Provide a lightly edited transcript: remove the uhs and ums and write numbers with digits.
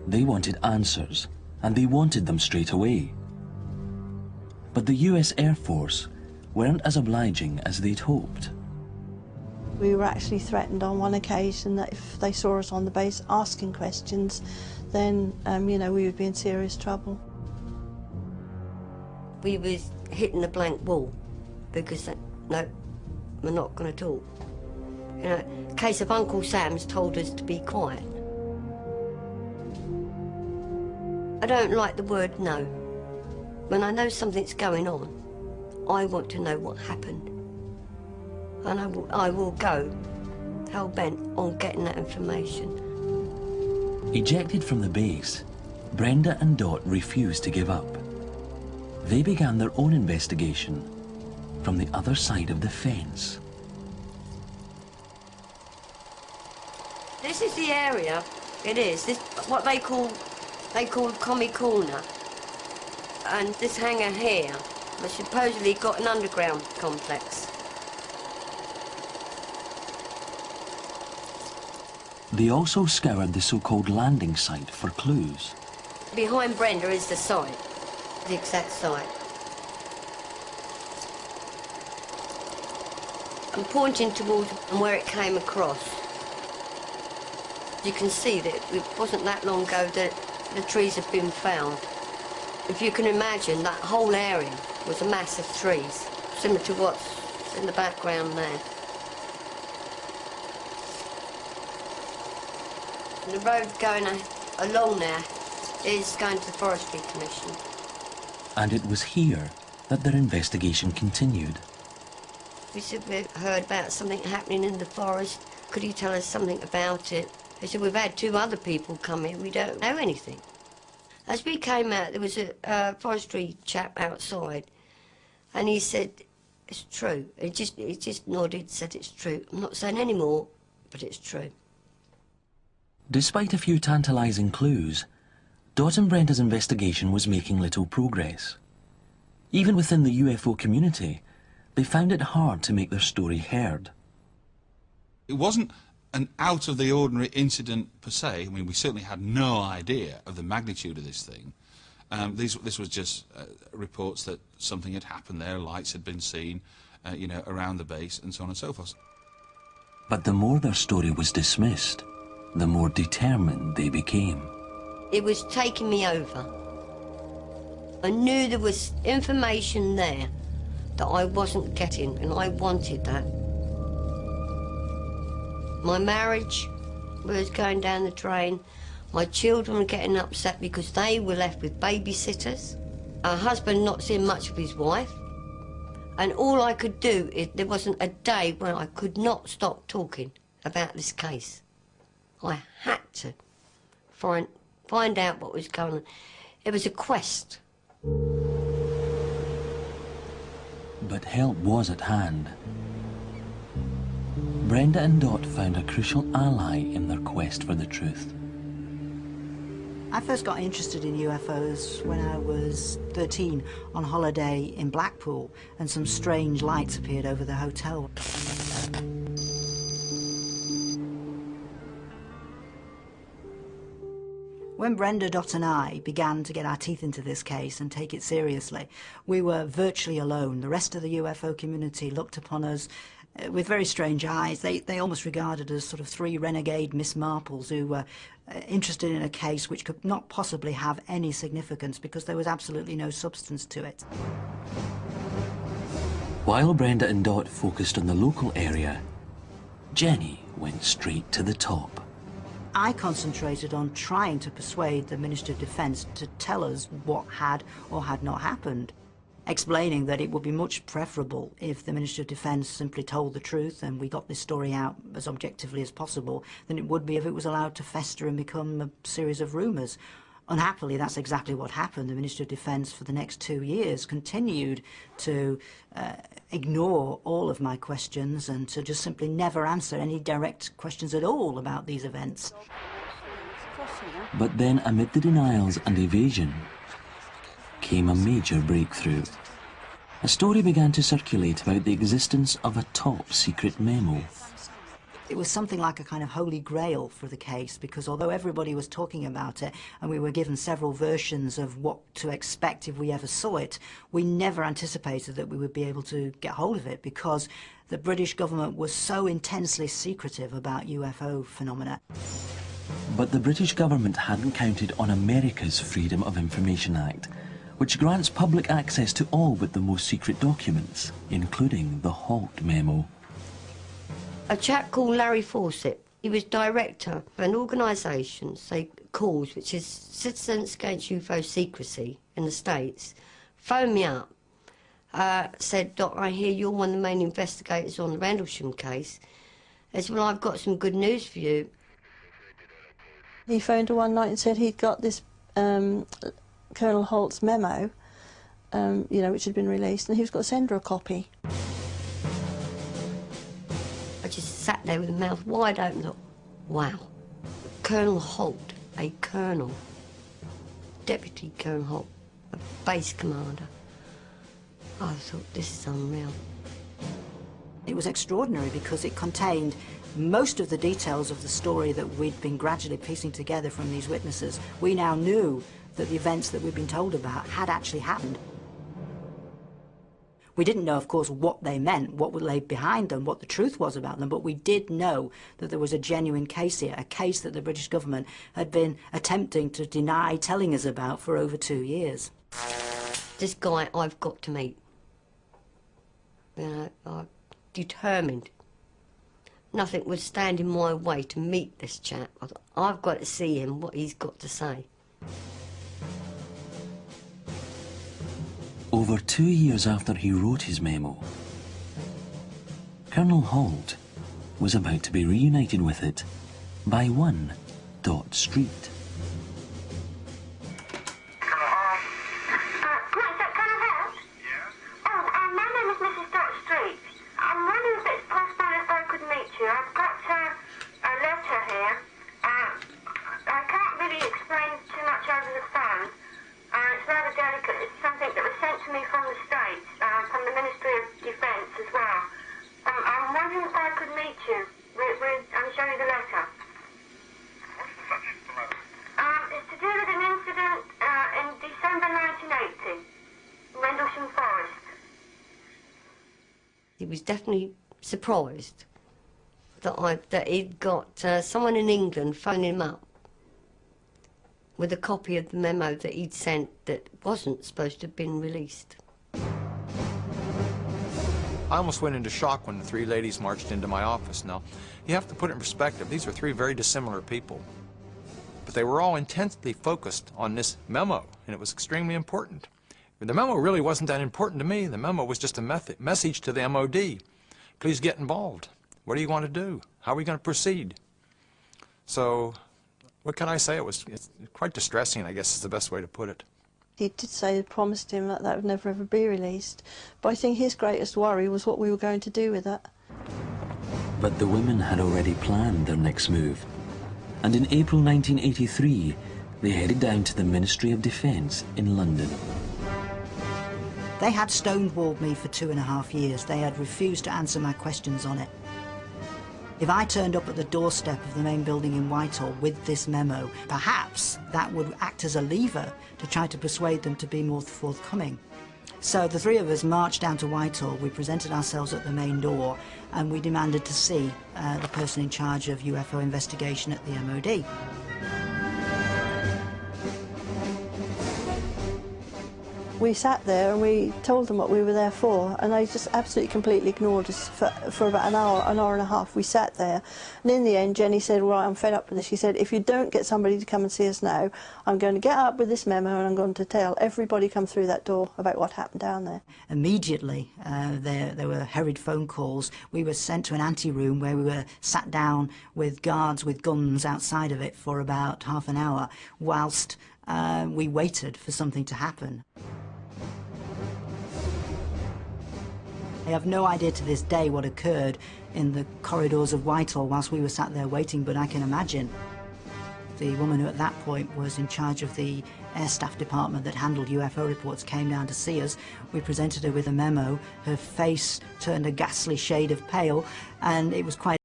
They wanted answers, and they wanted them straight away. But the US Air Force weren't as obliging as they'd hoped. We were actually threatened on one occasion that if they saw us on the base asking questions, then, you know, we would be in serious trouble. We was hitting a blank wall because, no, we're not going to talk. You know, in case of Uncle Sam's told us to be quiet. I don't like the word no. When I know something's going on, I want to know what happened. And I will go hell-bent on getting that information. Ejected from the base, Brenda and Dot refused to give up. They began their own investigation from the other side of the fence. This is the area, it is, this what they call Commie Corner. And this hangar here has supposedly got an underground complex. They also scoured the so-called landing site for clues. Behind Brenda is the site, the exact site. I'm pointing towards where it came across. You can see that it wasn't that long ago that the trees have been found. If you can imagine, that whole area was a mass of trees, similar to what's in the background there. The road going along there is going to the Forestry Commission. And it was here that their investigation continued. We said we heard about something happening in the forest. Could you tell us something about it? They said, we've had 2 other people come in, we don't know anything. As we came out, there was a forestry chap outside, and he said, it's true. He just nodded, said it's true. I'm not saying any more, but it's true. Despite a few tantalising clues, Dot and Brenda's investigation was making little progress. Even within the UFO community, they found it hard to make their story heard. It wasn't an out-of-the-ordinary incident per se. I mean, we certainly had no idea of the magnitude of this thing. This was just reports that something had happened there, lights had been seen, you know, around the base, and so on and so forth. But the more their story was dismissed, the more determined they became. It was taking me over. I knew there was information there that I wasn't getting, and I wanted that. My marriage was going down the drain. My children were getting upset because they were left with babysitters. Our husband not seeing much of his wife. And all I could do, there wasn't a day when I could not stop talking about this case. I had to find out what was going on. It was a quest. But help was at hand. Brenda and Dot found a crucial ally in their quest for the truth. I first got interested in UFOs when I was 13 on holiday in Blackpool, and some strange lights appeared over the hotel. When Brenda, Dot and I began to get our teeth into this case and take it seriously, we were virtually alone. The rest of the UFO community looked upon us with very strange eyes. They almost regarded us as sort of 3 renegade Miss Marples who were interested in a case which could not possibly have any significance because there was absolutely no substance to it. While Brenda and Dot focused on the local area, Jenny went straight to the top. I concentrated on trying to persuade the Minister of Defence to tell us what had or had not happened, explaining that it would be much preferable if the Minister of Defence simply told the truth and we got this story out as objectively as possible than it would be if it was allowed to fester and become a series of rumours. Unhappily, that's exactly what happened. The Minister of Defence for the next 2 years continued to ignore all of my questions and to just simply never answer any direct questions at all about these events. But then, amid the denials and evasion, came a major breakthrough. A story began to circulate about the existence of a top-secret memo. It was something like a kind of holy grail for the case, because although everybody was talking about it and we were given several versions of what to expect if we ever saw it, we never anticipated that we would be able to get hold of it, because the British government was so intensely secretive about UFO phenomena. But the British government hadn't counted on America's Freedom of Information Act, which grants public access to all but the most secret documents, including the Halt memo. A chap called Larry Fawcett, he was director of an organisation, say CAUSE, which is Citizens Against UFO Secrecy in the States, phoned me up, said, "Doc, I hear you're one of the main investigators on the Rendlesham case." I said, "Well, I've got some good news for you." He phoned her one night and said he'd got this Colonel Halt's memo, you know, which had been released, and he was going to send her a copy. I just sat there with my mouth wide open, thought, wow, Colonel Halt, a colonel, Deputy Colonel Halt, a base commander. I thought, this is unreal. It was extraordinary because it contained most of the details of the story that we'd been gradually piecing together from these witnesses. We now knew that the events that we'd been told about had actually happened. We didn't know, of course, what they meant, what lay behind them, what the truth was about them, but we did know that there was a genuine case here, a case that the British government had been attempting to deny telling us about for over 2 years. This guy I've got to meet. You know, I'm determined. Nothing would stand in my way to meet this chap. I thought, I've got to see him, what he's got to say. Over 2 years after he wrote his memo, Colonel Halt was about to be reunited with it by one Dot Street. He was definitely surprised that he'd got someone in England phoning him up with a copy of the memo that he'd sent that wasn't supposed to have been released. I almost went into shock when the three ladies marched into my office. Now, you have to put it in perspective. These are three very dissimilar people. But they were all intensely focused on this memo, and it was extremely important. The memo really wasn't that important to me. The memo was just a message to the MOD. Please get involved. What do you want to do? How are we going to proceed? So, what can I say? It's quite distressing, I guess is the best way to put it. He did say he'd promised him that that would never ever be released, but I think his greatest worry was what we were going to do with it. But the women had already planned their next move, and in April 1983 they headed down to the Ministry of Defence in London. They had stonewalled me for 2.5 years. They had refused to answer my questions on it. If I turned up at the doorstep of the main building in Whitehall with this memo, perhaps that would act as a lever to try to persuade them to be more forthcoming. So the three of us marched down to Whitehall, we presented ourselves at the main door, and we demanded to see the person in charge of UFO investigation at the MOD. We sat there and we told them what we were there for, and they just absolutely completely ignored us for about an hour and a half. We sat there, and in the end Jenny said, "Right, I'm fed up with this." She said, "If you don't get somebody to come and see us now, I'm going to get up with this memo and I'm going to tell everybody come through that door about what happened down there." Immediately there were hurried phone calls. We were sent to an ante-room where we were sat down with guards with guns outside of it for about half an hour whilst we waited for something to happen. I have no idea to this day what occurred in the corridors of Whitehall whilst we were sat there waiting, but I can imagine. The woman who at that point was in charge of the air staff department that handled UFO reports came down to see us. We presented her with a memo. Her face turned a ghastly shade of pale, and it was quite